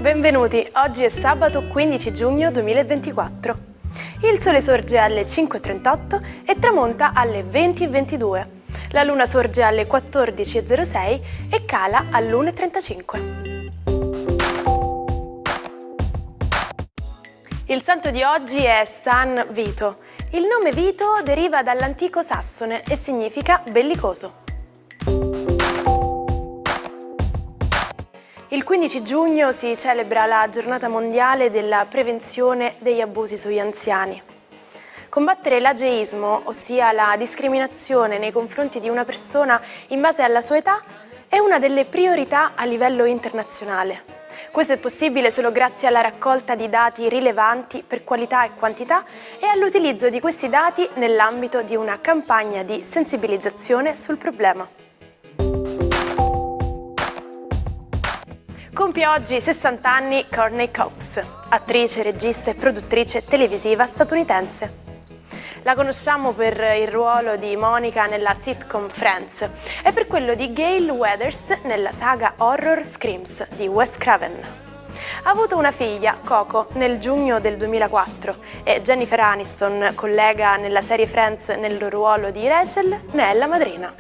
Benvenuti, oggi è sabato 15 giugno 2024. Il sole sorge alle 5.38 e tramonta alle 20.22. La luna sorge alle 14.06 e cala all'1.35. Il santo di oggi è San Vito. Il nome Vito deriva dall'antico sassone e significa bellicoso. Il 15 giugno si celebra la giornata mondiale della prevenzione degli abusi sugli anziani. Combattere l'ageismo, ossia la discriminazione nei confronti di una persona in base alla sua età, è una delle priorità a livello internazionale. Questo è possibile solo grazie alla raccolta di dati rilevanti per qualità e quantità e all'utilizzo di questi dati nell'ambito di una campagna di sensibilizzazione sul problema. Compie oggi 60 anni Courtney Cox, attrice, regista e produttrice televisiva statunitense. La conosciamo per il ruolo di Monica nella sitcom Friends e per quello di Gail Weathers nella saga horror Screams di Wes Craven. Ha avuto una figlia, Coco, nel giugno del 2004 e Jennifer Aniston, collega nella serie Friends nel ruolo di Rachel, ne è la madrina.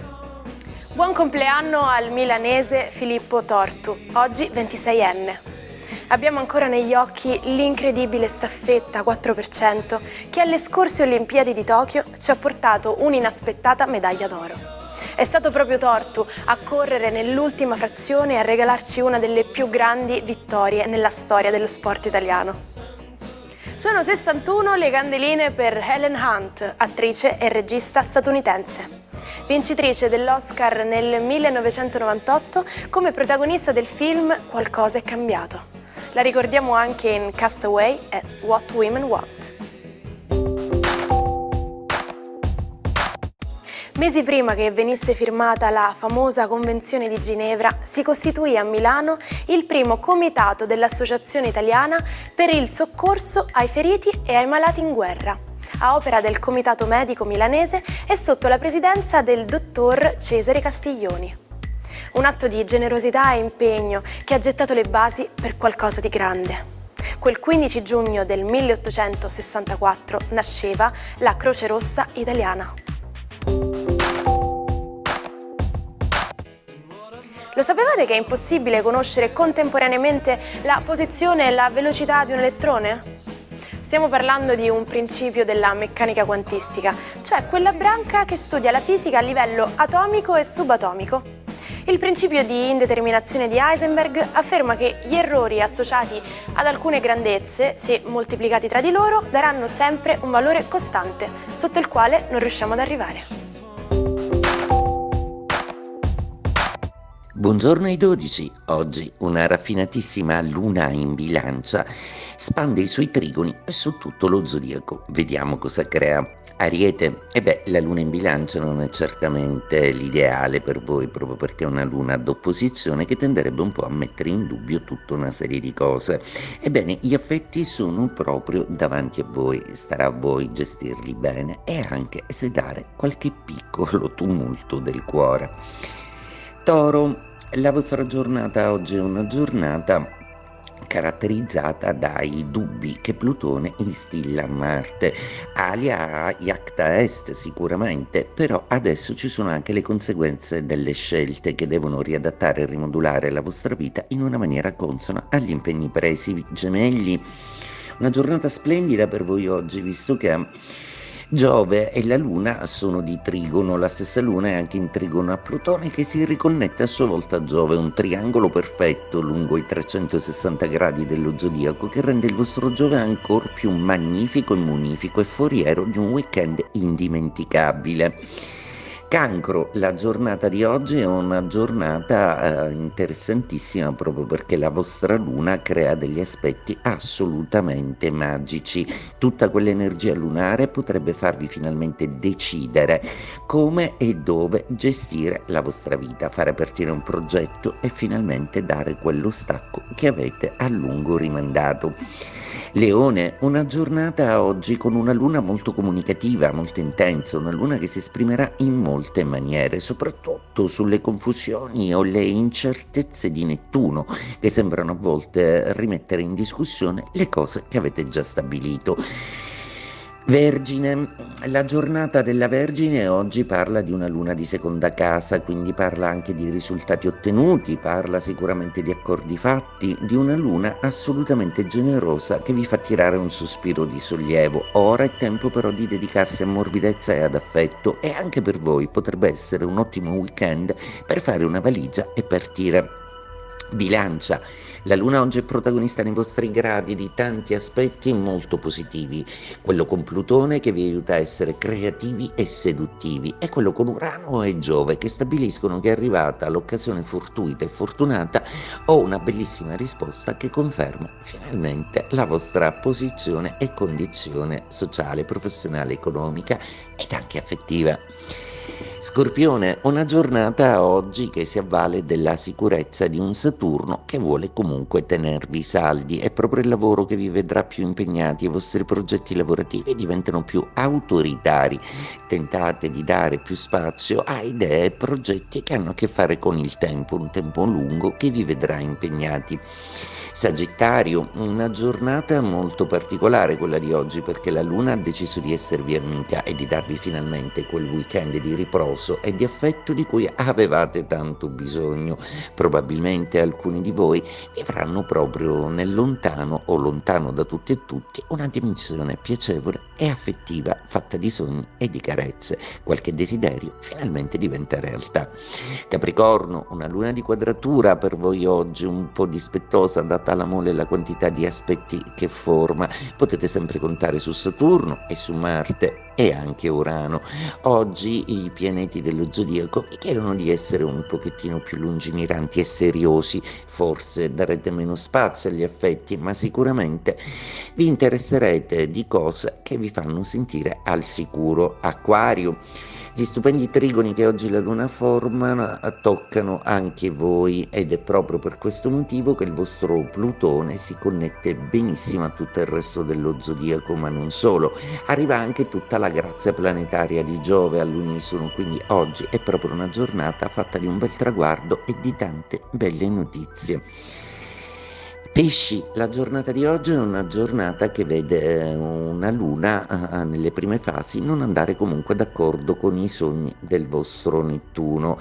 Buon compleanno al milanese Filippo Tortu, oggi 26enne. Abbiamo ancora negli occhi l'incredibile staffetta 4% che alle scorse Olimpiadi di Tokyo ci ha portato un'inaspettata medaglia d'oro. È stato proprio Tortu a correre nell'ultima frazione e a regalarci una delle più grandi vittorie nella storia dello sport italiano. Sono 61 le candeline per Helen Hunt, attrice e regista statunitense. Vincitrice dell'Oscar nel 1998 come protagonista del film Qualcosa è cambiato. La ricordiamo anche in Castaway e What Women Want. Mesi prima che venisse firmata la famosa Convenzione di Ginevra, si costituì a Milano il primo comitato dell'Associazione Italiana per il soccorso ai feriti e ai malati in guerra, a opera del Comitato Medico Milanese e sotto la presidenza del dottor Cesare Castiglioni. Un atto di generosità e impegno che ha gettato le basi per qualcosa di grande. Quel 15 giugno del 1864 nasceva la Croce Rossa Italiana. Lo sapevate che è impossibile conoscere contemporaneamente la posizione e la velocità di un elettrone? Stiamo parlando di un principio della meccanica quantistica, cioè quella branca che studia la fisica a livello atomico e subatomico. Il principio di indeterminazione di Heisenberg afferma che gli errori associati ad alcune grandezze, se moltiplicati tra di loro, daranno sempre un valore costante, sotto il quale non riusciamo ad arrivare. Buongiorno ai 12, oggi una raffinatissima luna in bilancia spande i suoi trigoni su tutto lo zodiaco. Vediamo cosa crea. Ariete, la luna in bilancia non è certamente l'ideale per voi, proprio perché è una luna d'opposizione che tenderebbe un po' a mettere in dubbio tutta una serie di cose. Ebbene, gli affetti sono proprio davanti a voi, starà a voi gestirli bene e anche sedare qualche piccolo tumulto del cuore. Toro, la vostra giornata oggi è una giornata caratterizzata dai dubbi che Plutone instilla a Marte, alia iacta est sicuramente, però adesso ci sono anche le conseguenze delle scelte che devono riadattare e rimodulare la vostra vita in una maniera consona agli impegni presi. Gemelli, una giornata splendida per voi oggi, visto che Giove e la Luna sono di trigono, la stessa Luna è anche in trigono a Plutone che si riconnette a sua volta a Giove, un triangolo perfetto lungo i 360 gradi dello zodiaco che rende il vostro Giove ancora più magnifico e munifico e foriero di un weekend indimenticabile. Cancro, la giornata di oggi è una giornata interessantissima proprio perché la vostra luna crea degli aspetti assolutamente magici. Tutta quell'energia lunare potrebbe farvi finalmente decidere come e dove gestire la vostra vita, fare partire un progetto e finalmente dare quello stacco che avete a lungo rimandato. Leone, una giornata oggi con una luna molto comunicativa, molto intensa, una luna che si esprimerà in molte maniere, soprattutto sulle confusioni o le incertezze di Nettuno, che sembrano a volte rimettere in discussione le cose che avete già stabilito. Vergine, la giornata della Vergine oggi parla di una luna di seconda casa, quindi parla anche di risultati ottenuti, parla sicuramente di accordi fatti, di una luna assolutamente generosa che vi fa tirare un sospiro di sollievo. Ora è tempo però di dedicarsi a morbidezza e ad affetto e anche per voi potrebbe essere un ottimo weekend per fare una valigia e partire. Bilancia, la luna oggi è protagonista nei vostri gradi di tanti aspetti molto positivi, quello con Plutone che vi aiuta a essere creativi e seduttivi e quello con Urano e Giove che stabiliscono che è arrivata l'occasione fortuita e fortunata o una bellissima risposta che conferma finalmente la vostra posizione e condizione sociale, professionale, economica ed anche affettiva. Scorpione, una giornata oggi che si avvale della sicurezza di un Saturno che vuole comunque tenervi saldi. È proprio il lavoro che vi vedrà più impegnati, i vostri progetti lavorativi diventano più autoritari. Tentate di dare più spazio a idee e progetti che hanno a che fare con il tempo, un tempo lungo che vi vedrà impegnati. Sagittario, una giornata molto particolare quella di oggi perché la Luna ha deciso di esservi amica e di darvi finalmente quel weekend di riposo e di affetto di cui avevate tanto bisogno. Probabilmente alcuni di voi vivranno proprio nel lontano o lontano da tutti e tutti una dimensione piacevole e affettiva fatta di sogni e di carezze. Qualche desiderio finalmente diventa realtà. Capricorno, una luna di quadratura per voi oggi un po' dispettosa data la mole e la quantità di aspetti che forma. Potete sempre contare su Saturno e su Marte e anche Urano. Oggi i pianeti dello zodiaco vi chiedono di essere un pochettino più lungimiranti e seriosi, forse darete meno spazio agli affetti, ma sicuramente vi interesserete di cose che vi fanno sentire al sicuro. Acquario, gli stupendi trigoni che oggi la Luna forma toccano anche voi ed è proprio per questo motivo che il vostro Plutone si connette benissimo a tutto il resto dello zodiaco, ma non solo. Arriva anche tutta la grazia planetaria di Giove all'unisono, quindi oggi è proprio una giornata fatta di un bel traguardo e di tante belle notizie. Pesci, la giornata di oggi è una giornata che vede una luna nelle prime fasi non andare comunque d'accordo con i sogni del vostro Nettuno,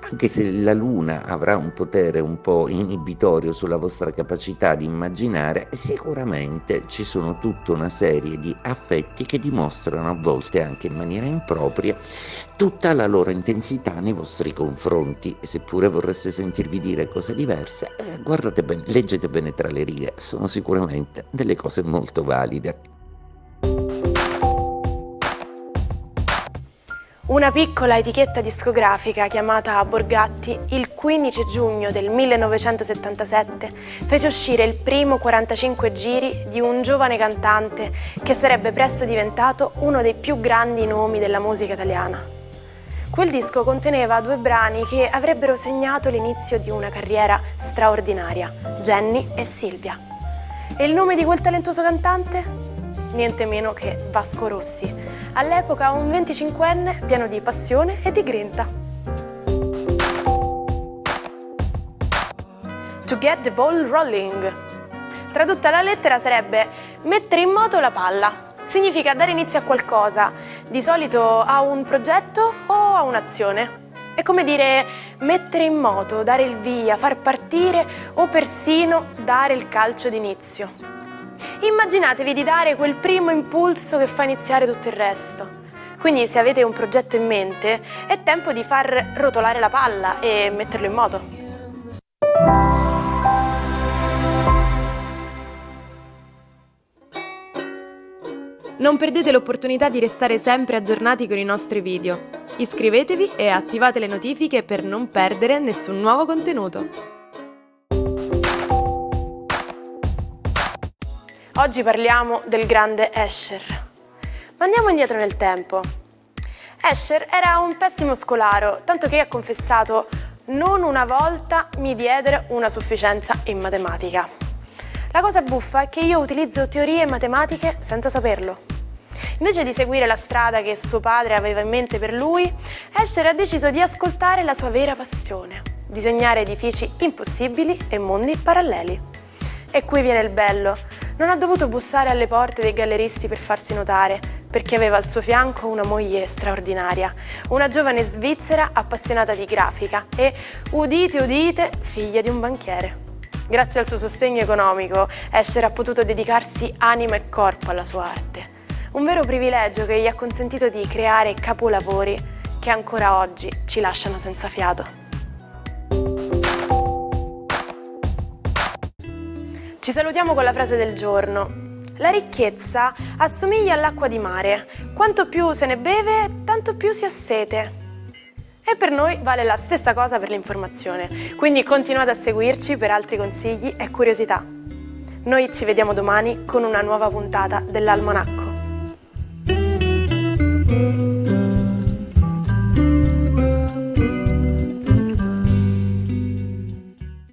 anche se la luna avrà un potere un po' inibitorio sulla vostra capacità di immaginare, sicuramente ci sono tutta una serie di affetti che dimostrano a volte anche in maniera impropria tutta la loro intensità nei vostri confronti. Seppure vorreste sentirvi dire cose diverse, guardate bene, leggete bene tra le righe, sono sicuramente delle cose molto valide. Una piccola etichetta discografica chiamata Borgatti il 15 giugno del 1977 fece uscire il primo 45 giri di un giovane cantante che sarebbe presto diventato uno dei più grandi nomi della musica italiana. Quel disco conteneva 2 brani che avrebbero segnato l'inizio di una carriera straordinaria, Jenny e Silvia. E il nome di quel talentuoso cantante? Niente meno che Vasco Rossi, all'epoca un 25enne pieno di passione e di grinta. To get the ball rolling. Tradotta alla lettera sarebbe mettere in moto la palla. Significa dare inizio a qualcosa, di solito a un progetto o a un'azione. È come dire mettere in moto, dare il via, far partire o persino dare il calcio d'inizio. Immaginatevi di dare quel primo impulso che fa iniziare tutto il resto. Quindi se avete un progetto in mente, è tempo di far rotolare la palla e metterlo in moto. Non perdete l'opportunità di restare sempre aggiornati con i nostri video. Iscrivetevi e attivate le notifiche per non perdere nessun nuovo contenuto. Oggi parliamo del grande Escher. Ma andiamo indietro nel tempo. Escher era un pessimo scolaro, tanto che ha confessato: non una volta mi diedero una sufficienza in matematica. La cosa buffa è che io utilizzo teorie matematiche senza saperlo. Invece di seguire la strada che suo padre aveva in mente per lui, Escher ha deciso di ascoltare la sua vera passione: disegnare edifici impossibili e mondi paralleli. E qui viene il bello: non ha dovuto bussare alle porte dei galleristi per farsi notare, perché aveva al suo fianco una moglie straordinaria, una giovane svizzera appassionata di grafica e, udite udite, figlia di un banchiere. Grazie al suo sostegno economico, Escher ha potuto dedicarsi anima e corpo alla sua arte. Un vero privilegio che gli ha consentito di creare capolavori che ancora oggi ci lasciano senza fiato. Ci salutiamo con la frase del giorno. La ricchezza assomiglia all'acqua di mare. Quanto più se ne beve, tanto più si ha sete. E per noi vale la stessa cosa per l'informazione. Quindi continuate a seguirci per altri consigli e curiosità. Noi ci vediamo domani con una nuova puntata dell'Almanacco.